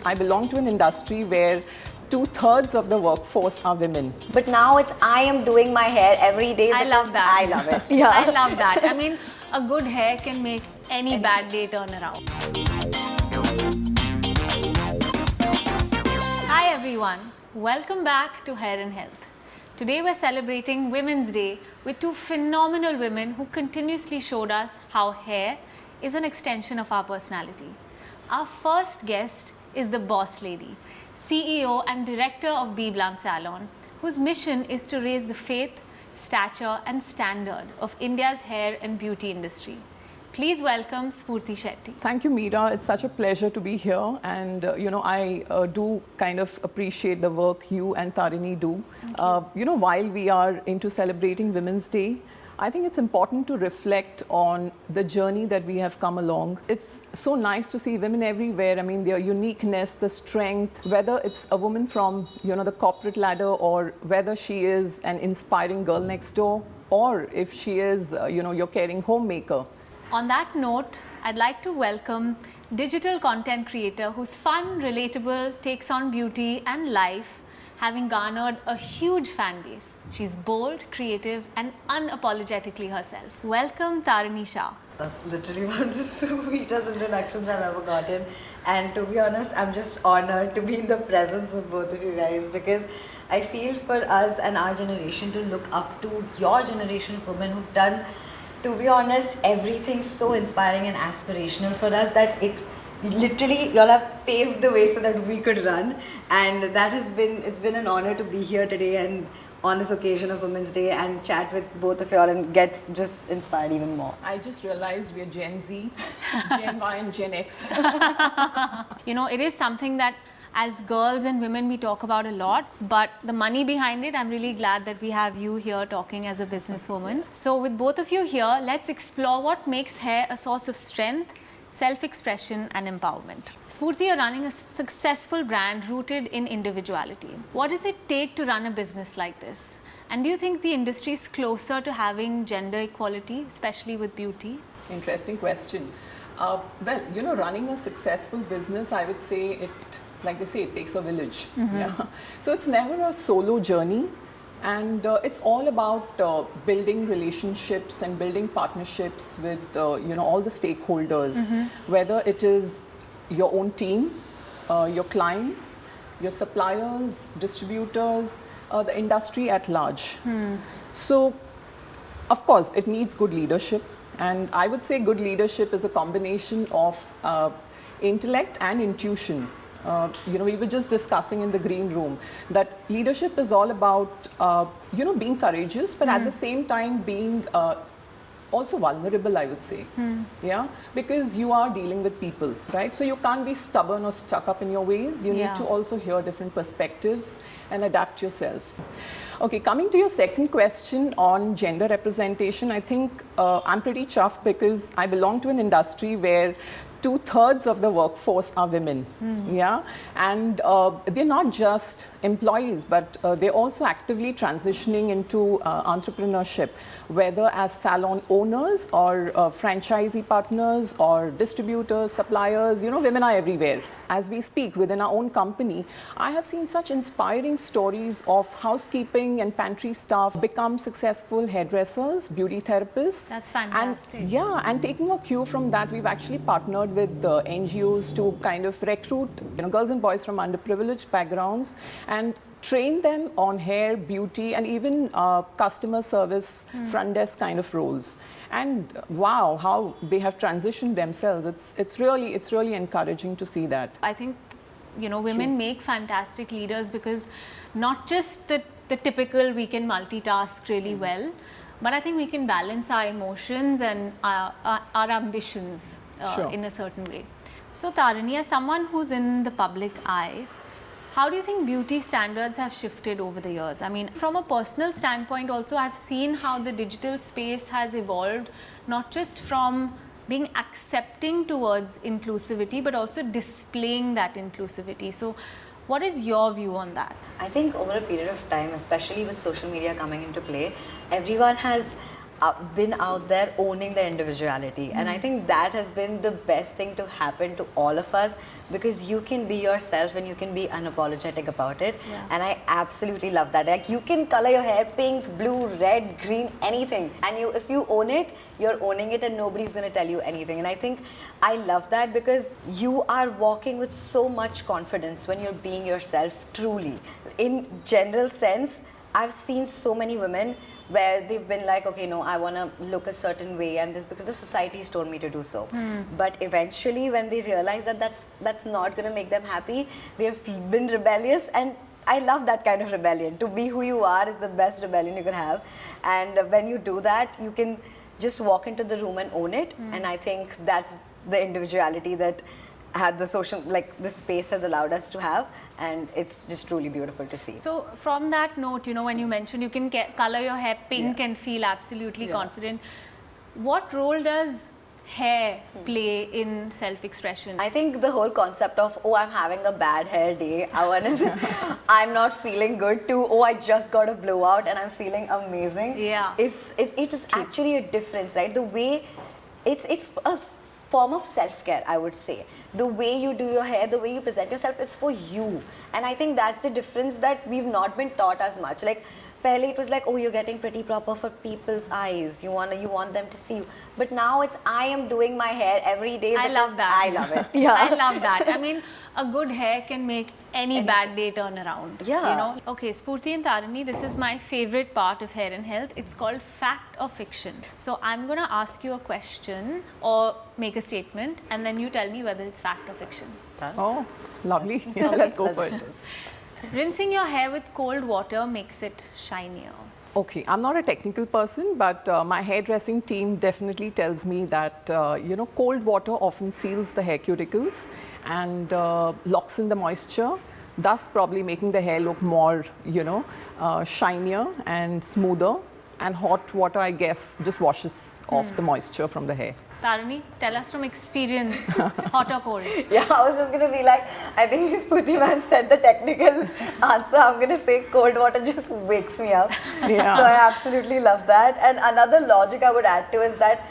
I belong to an industry where 2/3 of the workforce are women. But now it's I am doing my hair every day. I love that. I love it. Yeah. I love that. I mean, a good hair can make any bad day turn around. Hi everyone. Welcome back to Hair and Health. Today we're celebrating Women's Day with two phenomenal women who continuously showed us how hair is an extension of our personality. Our first guest is the boss lady, CEO and director of BBlunt Salon, whose mission is to raise the faith, stature and standard of India's hair and beauty industry. Please welcome Spoorthy Shetty. Thank you, Meera. It's such a pleasure to be here. And, I do kind of appreciate the work you and Tarini do. While we are into celebrating Women's Day, I think it's important to reflect on the journey that we have come along. It's so nice to see women everywhere. I mean, their uniqueness, the strength, whether it's a woman from, the corporate ladder or whether she is an inspiring girl next door or if she is, your caring homemaker. On that note, I'd like to welcome digital content creator who's fun, relatable, takes on beauty and life, having garnered a huge fan base. She's bold, creative and unapologetically herself. Welcome Tarini Shah. That's literally one of the sweetest introductions I've ever gotten. And to be honest, I'm just honored to be in the presence of both of you guys, because I feel for us and our generation to look up to your generation of women who've done, to be honest, everything so inspiring and aspirational for us that it literally, y'all have paved the way so that we could run. And that has been, it's been an honor to be here today and on this occasion of Women's Day and chat with both of y'all and get just inspired even more. I just realized we're Gen Z, Gen Y and Gen X. It is something that as girls and women we talk about a lot, but the money behind it, I'm really glad that we have you here talking as a businesswoman. So with both of you here, let's explore what makes hair a source of strength, self-expression and empowerment. Spoorthy, you're running a successful brand rooted in individuality. What does it take to run a business like this? And do you think the industry is closer to having gender equality, especially with beauty? Interesting question. Running a successful business, I would say it, like they say, it takes a village. Mm-hmm. Yeah. So it's never a solo journey. And it's all about building relationships and building partnerships with, all the stakeholders, whether it is your own team, your clients, your suppliers, distributors, the industry at large. So, of course, it needs good leadership. And I would say good leadership is a combination of intellect and intuition. We were just discussing in the green room that leadership is all about, being courageous, but at the same time being also vulnerable, I would say. Yeah, because you are dealing with people, right? So you can't be stubborn or stuck up in your ways. You need to also hear different perspectives and adapt yourself. Okay, coming to your second question on gender representation, I think I'm pretty chuffed because I belong to an industry where 2/3 of the workforce are women, and they're not just employees, but they're also actively transitioning into entrepreneurship, whether as salon owners or franchisee partners or distributors, suppliers, women are everywhere. As we speak within our own company, I have seen such inspiring stories of housekeeping and pantry staff become successful hairdressers, beauty therapists. That's fantastic. And taking a cue from that, we've actually partnered with NGOs to kind of recruit girls and boys from underprivileged backgrounds and train them on hair, beauty, and even customer service, front desk kind of roles. And wow, how they have transitioned themselves. It's really encouraging to see that. I think women make fantastic leaders because not just the typical we can multitask really well, but I think we can balance our emotions and our ambitions in a certain way. So Tarini, as someone who's in the public eye, how do you think beauty standards have shifted over the years? I mean, from a personal standpoint also, I've seen how the digital space has evolved, not just from being accepting towards inclusivity, but also displaying that inclusivity. So what is your view on that? I think over a period of time, especially with social media coming into play, everyone has been out there owning their individuality. And I think that has been the best thing to happen to all of us, because you can be yourself and you can be unapologetic about it. And I absolutely love that. Like, you can color your hair pink, blue, red, green, anything. And if you own it, you're owning it and nobody's going to tell you anything. And I think I love that, because you are walking with so much confidence when you're being yourself truly. In general sense, I've seen so many women where they've been like, okay, no, I want to look a certain way, and this because the society's told me to do so. But eventually, when they realize that that's not going to make them happy, they've been rebellious. And I love that kind of rebellion. To be who you are is the best rebellion you can have. And when you do that, you can just walk into the room and own it. And I think that's the individuality that the social, like, the space has allowed us to have. And it's just truly beautiful to see. So from that note, you know, when you mentioned you can color your hair pink and feel absolutely confident, what role does hair play in self-expression? I think the whole concept of, oh, I'm having a bad hair day, I'm not feeling good, to, oh, I just got a blowout and I'm feeling amazing. It is actually a difference, right? The way, it's a form of self-care, I would say. The way you do your hair, the way you present yourself, it's for you. And I think that's the difference that we've not been taught as much. Like, pehle it was like, oh, you're getting pretty proper for people's eyes. You want them to see you. But now it's, I am doing my hair every day. I love that. I love it. Yeah. I love that. I mean, a good hair can make any bad day turn around. Yeah. You know? Okay, Spoorthy and Tarini, this is my favorite part of hair and health. It's called fact or fiction. So I'm going to ask you a question or make a statement, and then you tell me whether it's fact or fiction. Oh, lovely. Yeah, let's go for it. Rinsing your hair with cold water makes it shinier. Okay, I'm not a technical person, but my hairdressing team definitely tells me that, you know, cold water often seals the hair cuticles and locks in the moisture, thus probably making the hair look more, you know, shinier and smoother. And hot water, I guess, just washes off the moisture from the hair. Tarini, tell us from experience, hot or cold? Yeah, I was just going to be like, I think Spoorthy ma'am said the technical answer. I'm going to say cold water just wakes me up. Yeah. So I absolutely love that. And another logic I would add to is that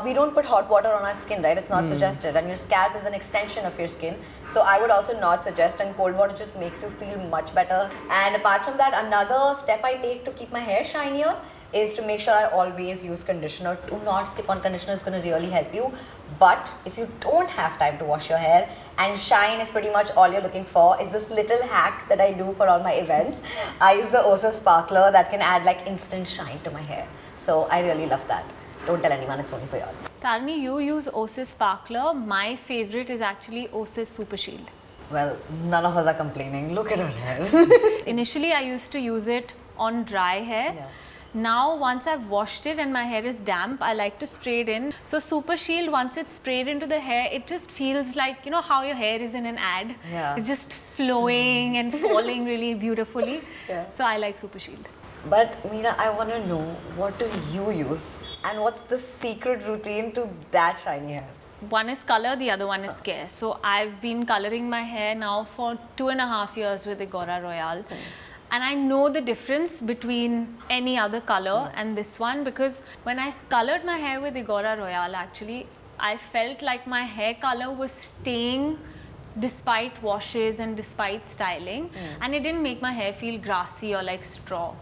we don't put hot water on our skin, right? It's not suggested. And your scalp is an extension of your skin. So I would also not suggest, and cold water just makes you feel much better. And apart from that, another step I take to keep my hair shinier is to make sure I always use conditioner. Do not skip on conditioner, it's going to really help you. But if you don't have time to wash your hair, and shine is pretty much all you're looking for, is this little hack that I do for all my events. I use the Osa sparkler that can add like instant shine to my hair. So I really love that. Don't tell anyone, it's only for y'all. Tarini, you use Osis Sparkler. My favorite is actually Osis Super Shield. Well, none of us are complaining. Look at her hair. Initially, I used to use it on dry hair. Yeah. Now, once I've washed it and my hair is damp, I like to spray it in. So Super Shield, once it's sprayed into the hair, it just feels like, you know how your hair is in an ad? Yeah. It's just flowing and falling really beautifully. Yeah. So I like Super Shield. But Meera, I want to know, what do you use? And what's the secret routine to that shiny hair? One is color, the other one is care. So I've been coloring my hair now for 2.5 years with Igora Royale. And I know the difference between any other color and this one, because when I colored my hair with Igora Royale, actually, I felt like my hair color was staying despite washes and despite styling, and it didn't make my hair feel grassy or like straw.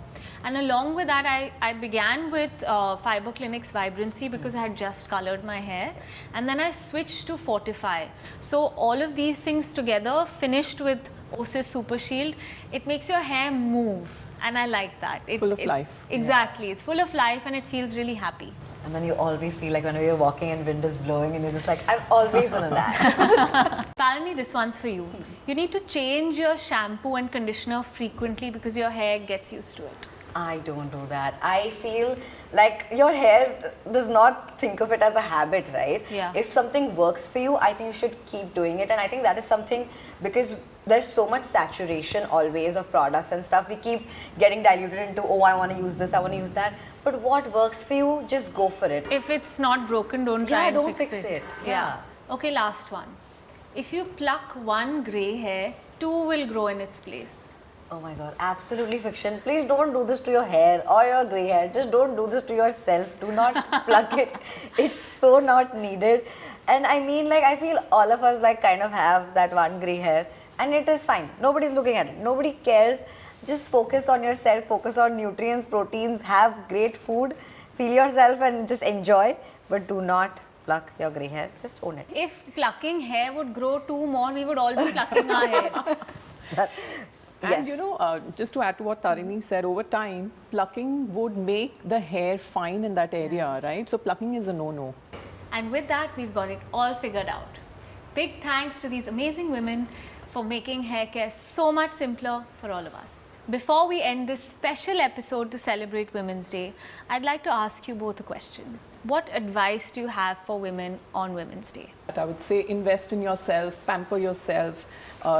And along with that, I began with Fiber Clinic's Vibrancy because I had just colored my hair, and then I switched to Fortify. So all of these things together, finished with Osis Super Shield, it makes your hair move, and I like that. Full of life. Exactly, it's full of life and it feels really happy. And then you always feel like whenever you're walking and wind is blowing and you're just like, I'm always on an ad. Tarini, this one's for you. You need to change your shampoo and conditioner frequently because your hair gets used to it. I don't do that. I feel like your hair does not think of it as a habit, right? Yeah. If something works for you, I think you should keep doing it. And I think that is something, because there's so much saturation always of products and stuff. We keep getting diluted into, oh, I want to use this, I want to use that. But what works for you, just go for it. If it's not broken, don't try and don't fix fix it. it. Yeah. Okay, last one. If you pluck one grey hair, two will grow in its place. Oh my god, absolutely fiction. Please don't do this to your hair or your grey hair. Just don't do this to yourself. Do not pluck it. It's so not needed. And I mean, like, I feel all of us like kind of have that one grey hair and it is fine. Nobody's looking at it. Nobody cares. Just focus on yourself, focus on nutrients, proteins, have great food, feel yourself and just enjoy. But do not pluck your grey hair. Just own it. If plucking hair would grow 2 more, we would all be plucking our hair. And Yes. you know, just to add to what Tarini said, over time, plucking would make the hair fine in that area, right? So plucking is a no-no. And with that, we've got it all figured out. Big thanks to these amazing women for making hair care so much simpler for all of us. Before we end this special episode to celebrate Women's Day, I'd like to ask you both a question. What advice do you have for women on Women's Day? But I would say invest in yourself, pamper yourself,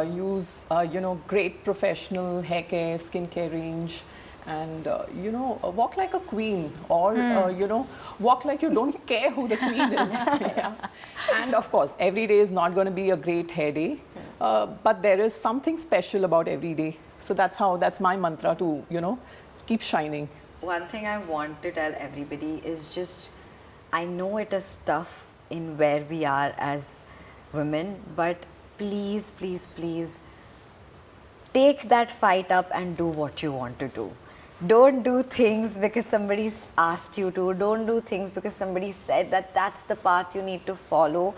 use, you know, great professional hair care, skincare range, and, you know, walk like a queen or, you know, walk like you don't care who the queen is. Yeah. And of course, every day is not going to be a great hair day, but there is something special about every day. So that's my mantra to, you know, keep shining. One thing I want to tell everybody is just, I know it is tough in where we are as women, but please, please, please take that fight up and do what you want to do. Don't do things because somebody's asked you to. Don't do things because somebody said that that's the path you need to follow.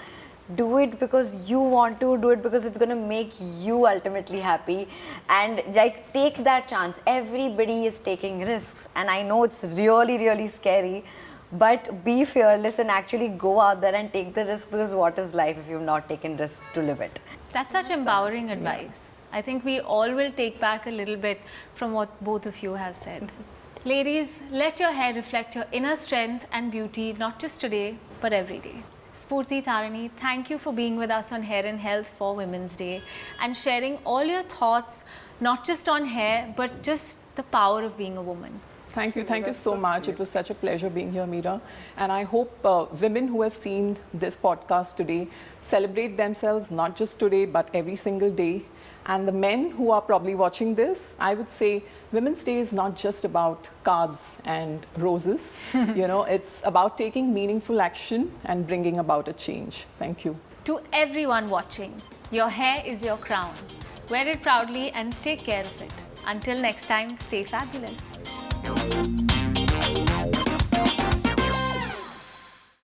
Do it because you want to, do it because it's going to make you ultimately happy, and like take that chance. Everybody is taking risks and I know it's really, really scary, but be fearless and actually go out there and take the risk, because what is life if you've not taken risks to live it? That's such empowering advice. I think we all will take back a little bit from what both of you have said. Ladies, let your hair reflect your inner strength and beauty, not just today, but every day. Spoorthy, Tarini, thank you for being with us on Hair and Health for Women's Day and sharing all your thoughts, not just on hair, but just the power of being a woman. Thank you so much. It was such a pleasure being here, Meera. And I hope women who have seen this podcast today celebrate themselves, not just today, but every single day. And the men who are probably watching this, I would say Women's Day is not just about cards and roses. You know, it's about taking meaningful action and bringing about a change. Thank you. To everyone watching, your hair is your crown. Wear it proudly and take care of it. Until next time, stay fabulous.